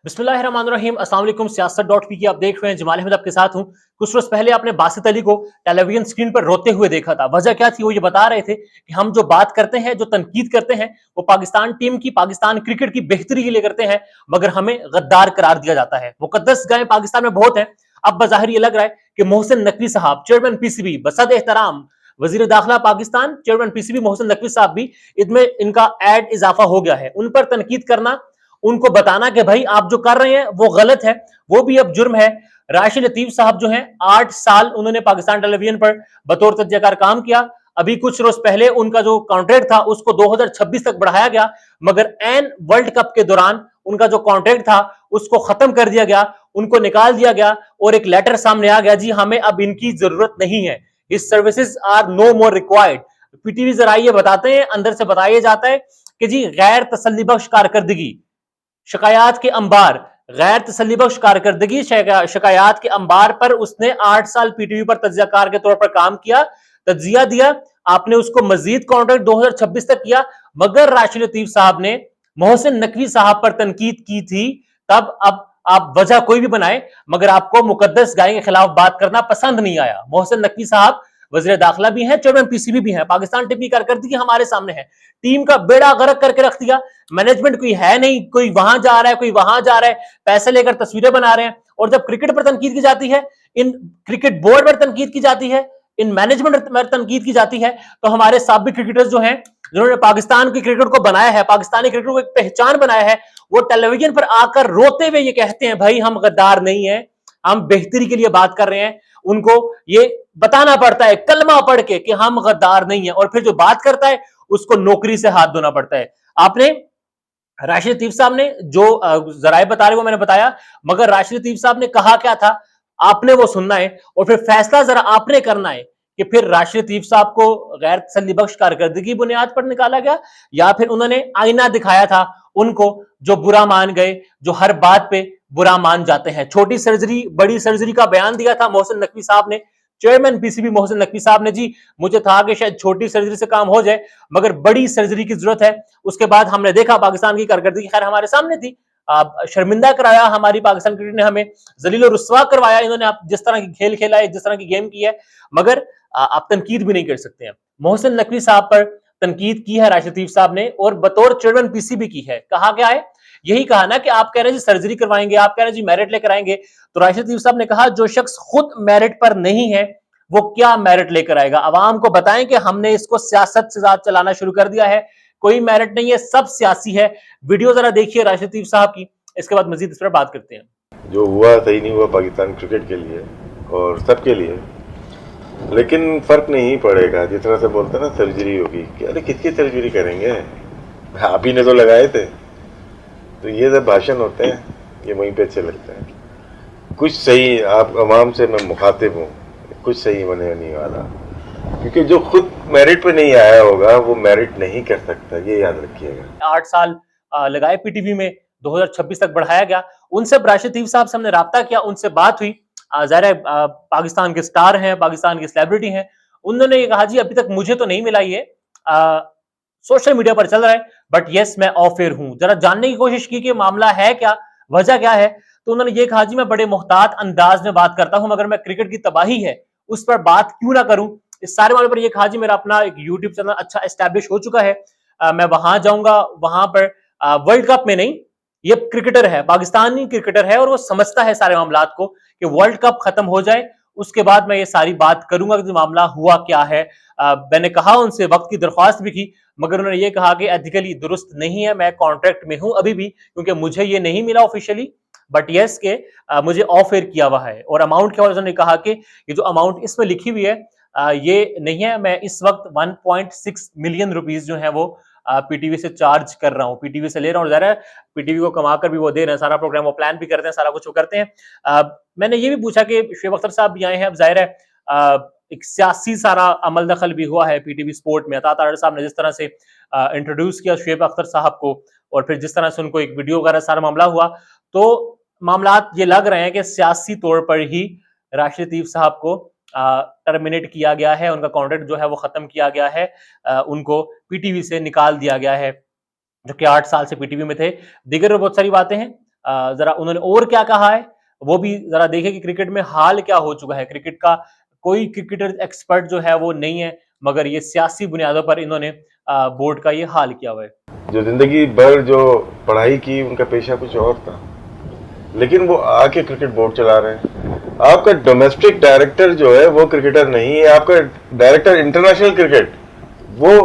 बिस्मिल्लाहिर्रहमानिर्रहीम। अस्सलाम वालेकुम। सियासत.पी की आप देख रहे हैं, जमाल अहमद आपके साथ हूं। कुछ रोज पहले आपने बासित अली को टेलीविजन स्क्रीन पर रोते हुए देखा था। वजह क्या थी? वो ये बता रहे थे कि हम जो बात करते हैं, जो तनकीद करते हैं, वो पाकिस्तान टीम की, पाकिस्तान क्रिकेट की बेहतरी के लिए करते हैं, मगर हमें गद्दार करार दिया जाता है। मुकद्दस गायें पाकिस्तान में बहुत है। अब बज़ाहिर ये लग रहा है कि मोहसिन नकवी साहब, चेयरमैन पीसीबी, बसद एहतराम वजीर दाखिला पाकिस्तान, चेयरमैन पीसीबी मोहसिन नकवी साहब भी इनमें इनका ऐड इजाफा हो गया है। उन पर तनकीद करना, उनको बताना कि भाई आप जो कर रहे हैं वो गलत है, वो भी अब जुर्म है। राशिद लतीफ साहब जो हैं, 8 साल उन्होंने पाकिस्तान टेलीविजन पर बतौर तज्जियाकार काम किया। अभी कुछ रोज पहले उनका जो कॉन्ट्रैक्ट था उसको 2026 तक बढ़ाया गया, मगर एन वर्ल्ड कप के दौरान उनका जो कॉन्ट्रैक्ट था उसको खत्म कर दिया गया, उनको निकाल दिया गया और एक लेटर सामने आ गया, जी हमें अब इनकी जरूरत नहीं है, इस services are no more required. PTV जरा ये बताते हैं, अंदर से बताया जाता है कि जी गैर तसल्लीबख्श कारकर्दगी, शिकायत के अंबार, गैर तसल्लीबख्श कारकर्दगी, शिकायत के अंबार पर उसने 8 साल पीटीवी पर तज्जियाकार के तौर पर काम किया, तज्जिया दिया। आपने उसको मजीद कॉन्ट्रैक्ट 2026 तक किया, मगर राशिद लतीफ साहब ने मोहसिन नकवी साहब पर तनकीद की थी। तब अब आप वजह कोई भी बनाए, मगर आपको मुकद्दस गाय के खिलाफ बात करना पसंद नहीं आया। मोहसिन नकवी साहब वजीर दाखिला भी हैं, चेयरमैन पीसीबी भी हैं, पाकिस्तान टीम की कारकर्दगी हमारे सामने है। टीम का बेड़ा गर्क करके रख दिया। मैनेजमेंट कोई है नहीं, कोई वहां जा रहा है, कोई वहां जा रहा है, पैसे लेकर तस्वीरें बना रहे हैं। और जब क्रिकेट पर तनकीद की जाती है, इन क्रिकेट बोर्ड पर तनकीद की जाती है, इन मैनेजमेंट पर तनकीद की जाती है, तो हमारे साबिक क्रिकेटर्स जो हैं, जिन्होंने पाकिस्तान की क्रिकेट को बनाया है, पाकिस्तानी क्रिकेट को एक पहचान बनाया है, वो टेलीविजन पर आकर रोते हुए ये कहते हैं भाई हम गद्दार नहीं है, हम बेहतरी के लिए बात कर रहे हैं। उनको ये बताना पड़ता है कलमा पढ़ के कि हम गद्दार नहीं है, और फिर जो बात करता है उसको नौकरी से हाथ धोना पड़ता है। आपने राशिद लतीफ साहब ने जो जराए बता रहे वो मैंने बताया, मगर राशिद लतीफ साहब ने कहा क्या था आपने वो सुनना है, और फिर फैसला जरा आपने करना है कि फिर राशिद लतीफ साहब को गैर तसल्लीबख्श कारकर्दगी की बुनियाद पर निकाला गया, या फिर उन्होंने आईना दिखाया था उनको, जो बुरा मान गए, जो हर बात पे बुरा मान जाते हैं। छोटी सर्जरी बड़ी सर्जरी का बयान दिया था मोहसिन नकवी साहब ने, चेयरमैन पीसीबी मोहसिन नकवी साहब ने, जी मुझे था कि शायद छोटी सर्जरी से काम हो जाए, मगर बड़ी सर्जरी की जरूरत है। उसके बाद हमने देखा पाकिस्तान की कारकर्दगी खैर हमारे सामने थी, शर्मिंदा कराया हमारी पाकिस्तान क्रिकेट ने, हमें जलील और रुस्वा करवाया इन्होंने। आप जिस तरह की खेल खेला है, जिस तरह की गेम की है, मगर आप तनकीद भी नहीं कर सकते हैं। मोहसिन नकवी साहब पर तनकीद की है राशिद लतीफ साहब ने, और बतौर चेयरमैन पीसीबी की है। कहा क्या है? यही कहा ना कि आप कह रहे हैं जी सर्जरी करवाएंगे, आप कह रहे हैं जी मेरिट लेकर आएंगे, तो राशिद लतीफ साहब ने कहा जो शख्स खुद मेरिट पर नहीं है वो क्या मेरिट लेकर आएगा। अवाम को बताएं कि हमने इसको सियासत से ज्यादा चलाना शुरू कर दिया है, कोई मेरिट नहीं है, सब सियासी है। वीडियो जरा देखिए राशिद लतीफ साहब की, इसके बाद मजीद इस पर बात करते हैं। जो हुआ सही नहीं हुआ पाकिस्तान क्रिकेट के लिए और सबके लिए, लेकिन फर्क नहीं पड़ेगा। जिस तरह से बोलते हैं ना सर्जरी होगी, अरे किसकी सर्जरी करेंगे, आप ही ने तो लगाए थे। तो ये सब भाषण होते हैं, ये वहीं पे अच्छे लगते हैं। कुछ सही, आप अवाम से मैं मुखातिब हूँ, कुछ सही होने नहीं वाला, क्योंकि जो खुद मेरिट पे नहीं आया होगा वो मेरिट नहीं कर सकता, ये याद रखिएगा। 8 साल लगाए पीटीवी में, 2026 तक बढ़ाया गया। उनसे राशिद लतीफ साहब से हमने राब्ता किया, उनसे बात हुई। ज़ाहिर है पाकिस्तान के स्टार हैं, पाकिस्तान के सेलिब्रिटी हैं। उन्होंने ये कहा जी अभी तक मुझे तो नहीं मिला ये, सोशल मीडिया पर चल रहा है, बट यस मैं ऑफ एयर हूं। जरा जानने की कोशिश की कि मामला है क्या, वजह क्या है, तो उन्होंने ये कहा जी मैं बड़े मुहतात अंदाज में बात करता हूं, मगर मैं क्रिकेट की तबाही है उस पर बात क्यों ना करूं। इस सारे मामले पर यह कहा जी मेरा अपना एक यूट्यूब चैनल अच्छा एस्टैब्लिश हो चुका है, मैं वहां जाऊंगा, वहां पर वर्ल्ड कप में नहीं, ये क्रिकेटर है, पाकिस्तानी क्रिकेटर है, और वो समझता है सारे मामलात को कि वर्ल्ड कप खत्म हो जाए उसके बाद मैं ये सारी बात करूंगा कि मामला हुआ क्या है। मैंने कहा उनसे, वक्त की दरख्वास्त भी की, मगर उन्होंने ये कहा कि एथिकली दुरुस्त नहीं है, मैं कॉन्ट्रैक्ट में हूं अभी भी, क्योंकि मुझे ये नहीं मिला ऑफिशियली, बट यस के मुझे ऑफ एयर किया हुआ है। और अमाउंट क्या, उन्होंने कहा कि ये जो अमाउंट इसमें लिखी हुई है ये नहीं है, मैं इस वक्त 1.6 मिलियन रुपीज जो है वो पीटीवी से चार्ज कर रहा हूँ, पीटीवी से ले रहा हूँ। ज़रा पीटीवी को कमा कर भी वो दे रहे हैं, सारा प्रोग्राम वो प्लान भी करते हैं, सारा कुछ वो करते हैं। मैंने ये भी पूछा कि शुएब अख्तर साहब भी आए हैं, अब जाहिर है एक सियासी सारा अमल दखल भी हुआ है पीटीवी स्पोर्ट में। अता तारड़ साहब ने जिस तरह से इंट्रोड्यूस किया शुएब अख्तर साहब को, और फिर जिस तरह से उनको एक वीडियो वगैरह सारा मामला हुआ, तो मामलात ये लग रहे हैं कि सियासी तौर पर ही राशिद लतीफ साहब को टर्मिनेट किया गया है, उनका कॉन्ट्रैक्ट जो है वो खत्म किया गया है, उनको पीटीवी से निकाल दिया गया है, जो कि 8 साल से पीटीवी में थे। दीगर बहुत सारी बातें हैं, जरा उन्होंने और क्या कहा है वो भी जरा देखें कि क्रिकेट में हाल क्या हो चुका है। क्रिकेट का कोई क्रिकेटर एक्सपर्ट जो है वो नहीं है, मगर ये सियासी बुनियादों पर इन्होंने बोर्ड का ये हाल किया हुआ है। जो जिंदगी भर जो पढ़ाई की, उनका पेशा कुछ और था, लेकिन वो आके क्रिकेट बोर्ड चला रहे हैं। आपका डोमेस्टिक डायरेक्टर जो है वो क्रिकेटर नहीं है, आपका डायरेक्टर इंटरनेशनल क्रिकेट वो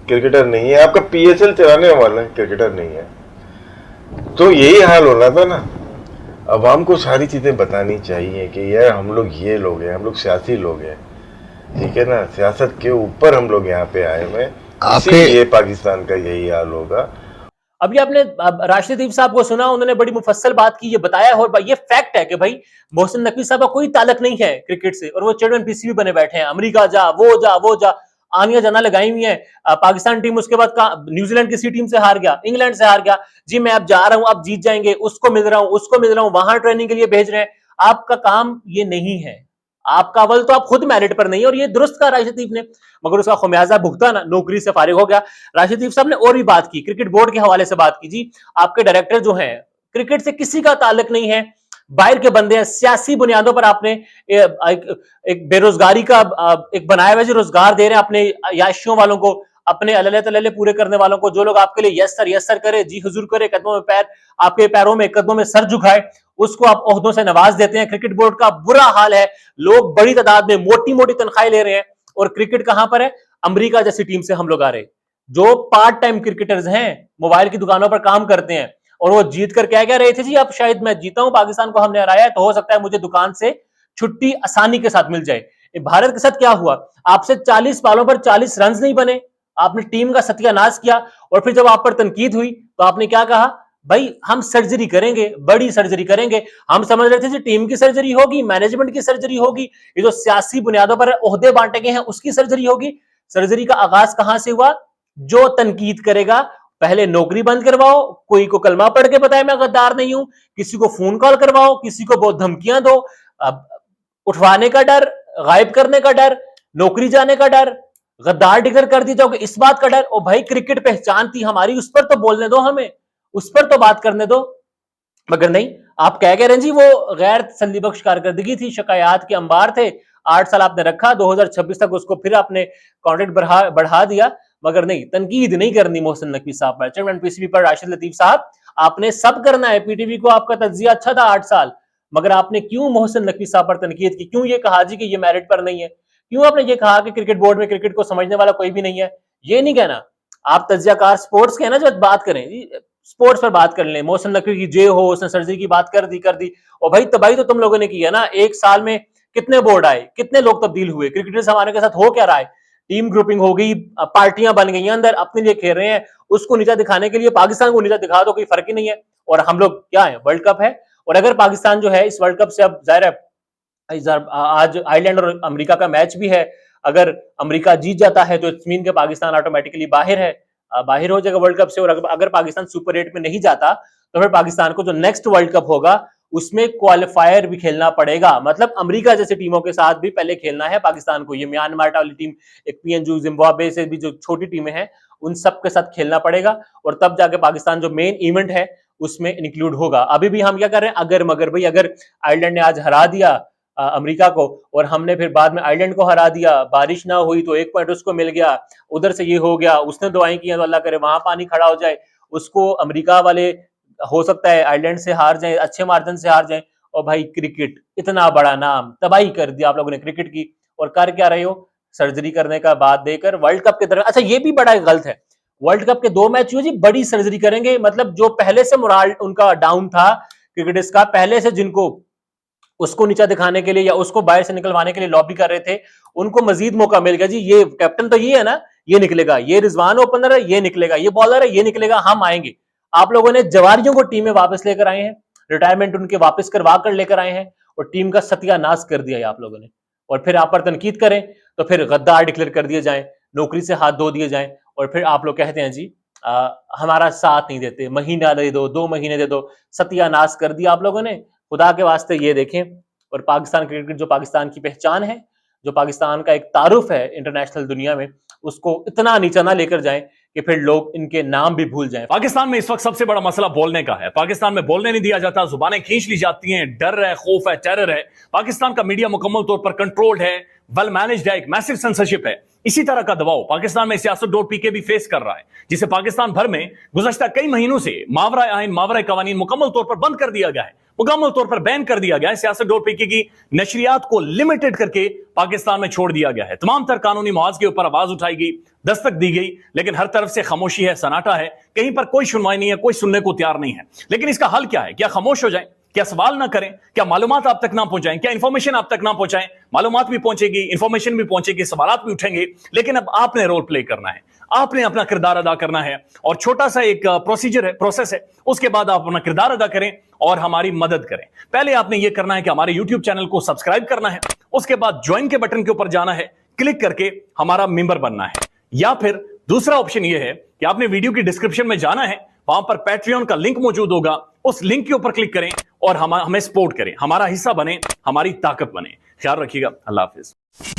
क्रिकेटर नहीं है, आपका पीएसएल चलाने वाला क्रिकेटर नहीं है। तो यही हाल होना था ना। अवाम को सारी चीजें बतानी चाहिए कि यार हम लोग ये लोग हैं, हम लोग सियासी लोग हैं, ठीक है ना, सियासत के ऊपर हम लोग यहाँ पे आए हुए, इसीलिए पाकिस्तान का यही हाल होगा। अभी आपने राशिद लतीफ साहब को सुना, उन्होंने बड़ी मुफस्सल बात की, ये बताया और ये फैक्ट है कि भाई मोहसिन नकवी साहब का कोई ताल्लुक नहीं है क्रिकेट से, और वो चेयरमैन पीसीबी बने बैठे हैं। अमेरिका जा, वो जा, आनिया जाना लगाई हुई है। पाकिस्तान टीम उसके बाद न्यूजीलैंड किसी टीम से हार गया, इंग्लैंड से हार गया, जी मैं अब जा रहा हूं, अब जीत जाएंगे, उसको मिल रहा हूं, वहां ट्रेनिंग के लिए भेज रहे हैं। आपका काम ये नहीं है, आपका अव्वल तो आप खुद मेरिट पर नहीं है, और ये दुरुस्त का राशिद लतीफ ने, मगर उसका खमियाजा भुगता ना, नौकरी से फारिग हो गया। राशिद लतीफ साहब ने और भी बात की, क्रिकेट बोर्ड के हवाले से बात की। जी आपके डायरेक्टर जो हैं क्रिकेट से किसी का ताल्लुक नहीं है, बाहर के बंदे हैं, सियासी बुनियादों पर आपने एक बेरोजगारी का एक बनाया हुआ रोजगार दे रहे हैं अपने याशियों वालों को, अपने अल्लाह तल्ले पूरे करने वालों को, जो लोग आपके लिए यस सर करे, जी हुजूर करे, कदमों में पैर, आपके पैरों में कदमों में सर झुकाए, उसको आप ओहदों से नवाज देते हैं। क्रिकेट बोर्ड का बुरा हाल है, लोग बड़ी तादाद में मोटी मोटी तनख्वाहें ले रहे हैं, और क्रिकेट कहां पर है? अमेरिका जैसी टीम से हम लोग आ रहे, जो पार्ट टाइम क्रिकेटर्स हैं, मोबाइल की दुकानों पर काम करते हैं, और वो जीत कर कह रहे थे जी अब शायद मैं जीता हूं, पाकिस्तान को हमने हराया है, तो हो सकता है मुझे दुकान से छुट्टी आसानी के साथ मिल जाए। भारत के साथ क्या हुआ? आपसे 40 बालों पर 40 रन नहीं बने, आपने टीम का सत्यानाश किया, और फिर जब आप पर तनकीद हुई तो आपने क्या कहा? भाई हम सर्जरी करेंगे, बड़ी सर्जरी करेंगे। हम समझ रहे थे जी टीम की सर्जरी होगी, मैनेजमेंट की सर्जरी होगी, ये जो सियासी बुनियादों पर ओहदे बांटे गए हैं उसकी सर्जरी होगी। सर्जरी का आगाज कहां से हुआ? जो तनकीद करेगा पहले नौकरी बंद करवाओ, कोई को कलमा पढ़ के बताए मैं गद्दार नहीं हूं, किसी को फोन कॉल करवाओ, किसी को बहुत धमकियां दो, अब उठवाने का डर, गायब करने का डर, नौकरी जाने का डर, गद्दार डिक्लेयर कर दी जाओगे इस बात का डर। ओ भाई क्रिकेट पहचान थी हमारी, उस पर तो बोलने दो, हमें उस पर तो बात करने दो। मगर नहीं, आप कह रहे हैं जी वो गैर तसल्ली बख्श कारकर्दगी थी, शिकायत के अंबार थे, 8 साल आपने रखा, 2026 तक उसको फिर आपने कॉन्ट्रैक्ट बढ़ा दिया। मगर नहीं, तनकीद नहीं करनी मोहसिन नकवी साहब पर, चेयरमैन पीसीबी पर राशिद लतीफ साहब, आपने सब करना है। पीटीवी को आपका तज्जिया अच्छा था 8 साल, मगर आपने क्यों मोहसिन नकवी साहब पर तनकीद की? क्यों ये कहा जी कि ये मेरिट पर नहीं है? क्यों आपने ये कहा कि क्रिकेट बोर्ड में क्रिकेट को समझने वाला कोई भी नहीं है? ये नहीं कहना। आप तज्जियाकार स्पोर्ट्स के है ना, जब बात करें स्पोर्ट्स पर बात कर लें, मोहसिन नकवी की जे हो, उसने सर्जरी की बात कर दी। और भाई तबाही तो तुम लोगों ने की है ना। एक साल में कितने बोर्ड आए, कितने लोग तब्दील हुए, क्रिकेटर्स हमारे के साथ हो क्या रहा है? टीम ग्रुपिंग हो गई, पार्टियां बन गई अंदर, अपने लिए खेल रहे हैं, उसको नीचा दिखाने के लिए पाकिस्तान को नीचा दिखा दो, कोई फर्क ही नहीं है। और हम लोग क्या है? वर्ल्ड कप है, और अगर पाकिस्तान जो है इस वर्ल्ड कप से, अब जाहिर है आज आयरलैंड और अमेरिका का मैच भी है, अगर अमेरिका जीत जाता है तो इट्स मीन के पाकिस्तान ऑटोमेटिकली बाहर है, बाहर हो जाएगा वर्ल्ड कप से। और अगर पाकिस्तान सुपर 8 में नहीं जाता तो फिर पाकिस्तान को जो नेक्स्ट वर्ल्ड कप होगा उसमें क्वालिफायर भी खेलना पड़ेगा, मतलब अमेरिका जैसी टीमों के साथ भी पहले खेलना है पाकिस्तान को। ये म्यांमार वाली टीम, एक पीएनजी, जिम्बाब्वे से भी जो छोटी टीमें हैं, उन सब के साथ खेलना पड़ेगा, और तब जाके पाकिस्तान जो मेन इवेंट है उसमें इंक्लूड होगा। अभी भी हम क्या कर रहे हैं? अगर मगर भाई, अगर आयरलैंड ने आज हरा दिया अमेरिका को, और हमने फिर बाद में आयरलैंड को हरा दिया, बारिश ना हुई तो 1 पॉइंट उसको मिल गया, उधर से ये हो गया, उसने दुआएं की तो अल्लाह करे वहां पानी खड़ा हो जाए, उसको अमेरिका वाले हो सकता है आयरलैंड से हार जाए, अच्छे मार्जिन से हार जाए। और भाई क्रिकेट इतना बड़ा नाम, तबाही कर दिया आप लोगों ने क्रिकेट की, और कर क्या रहे हो? सर्जरी करने का बात देकर वर्ल्ड कप के तरफ। अच्छा ये भी बड़ा गलत है, वर्ल्ड कप के 2 मैच हुए जी, बड़ी सर्जरी करेंगे, मतलब जो पहले से मोराल उनका डाउन था क्रिकेटर्स का, पहले से जिनको उसको नीचा दिखाने के लिए या उसको बाहर से निकलवाने के लिए लॉबी कर रहे थे, उनको मजीद मौका मिल गया जी। ये कैप्टन तो ये है ना, ये निकलेगा, ये रिजवान ओपनर है, ये निकलेगा, ये बॉलर है, ये निकलेगा, हम आएंगे। आप लोगों ने जवारियों को टीम में वापस लेकर आए हैं, रिटायरमेंट उनके वापस करवा कर लेकर आए हैं, और टीम का सत्यानाश कर दिया है आप लोगों ने। और फिर आप पर तनकीद करें तो फिर गद्दार डिक्लेयर कर दिए जाए, नौकरी से हाथ धो दिए जाए, और फिर आप लोग कहते हैं जी हमारा साथ नहीं देते, महीना दे दो, 2 महीने दे दो। सत्यानाश कर दिया आप लोगों ने। खुदा के वास्ते ये देखें, और पाकिस्तान क्रिकेट जो पाकिस्तान की पहचान है, जो पाकिस्तान का एक तारुफ है इंटरनेशनल दुनिया में, उसको इतना नीचा ना लेकर जाएं कि फिर लोग इनके नाम भी भूल जाएं। पाकिस्तान में इस वक्त सबसे बड़ा मसला बोलने का है। पाकिस्तान में बोलने नहीं दिया जाता, जुबानें खींच ली जाती हैं, डर है, खौफ है, टेरर है। पाकिस्तान का मीडिया मुकम्मल तौर पर कंट्रोल्ड है, वेल मैनेज्ड है, एक मैसिव सेंसरशिप है। इसी तरह का दबाव पाकिस्तान में Siyasat.pk भी फेस कर रहा है, जिसे पाकिस्तान भर में गुज़श्ता कई महीनों से मावरा आइन, मावरा कवानीन मुकम्मल तौर पर बंद कर दिया गया है, मुकम्मल तौर पर बैन कर दिया गया है। Siyasat.pk की नशरियात को लिमिटेड करके पाकिस्तान में छोड़ दिया गया है। तमाम तर कानूनी मुआवजे के ऊपर आवाज उठाई गई, दस्तक दी गई, लेकिन हर तरफ से खामोशी है, सन्नाटा है, कहीं पर कोई सुनवाई नहीं है, कोई सुनने को तैयार नहीं है। लेकिन इसका हल क्या है? क्या खामोश हो जाए? क्या सवाल ना करें? क्या मालूमात आप तक ना पहुंचाएं? क्या इंफॉर्मेशन आप तक ना पहुंचाएं? मालूमात भी पहुंचेगी, इंफॉर्मेशन भी पहुंचेगी, सवालात भी उठेंगे, लेकिन अब आपने रोल प्ले करना है, आपने अपना किरदार अदा करना है। और छोटा सा एक प्रोसीजर है, प्रोसेस है, उसके बाद आप अपना किरदार अदा करें और हमारी मदद करें। पहले आपने यह करना है कि हमारे यूट्यूब चैनल को सब्सक्राइब करना है, उसके बाद ज्वाइन के बटन के ऊपर जाना है, क्लिक करके हमारा मेंबर बनना है। या फिर दूसरा ऑप्शन यह है कि आपने वीडियो की डिस्क्रिप्शन में जाना है, वहां पर पैट्रियन का लिंक मौजूद होगा, उस लिंक के ऊपर क्लिक करें और हमें सपोर्ट करें, हमारा हिस्सा बने, हमारी ताकत बने। ख्याल रखिएगा। अल्लाह हाफिज।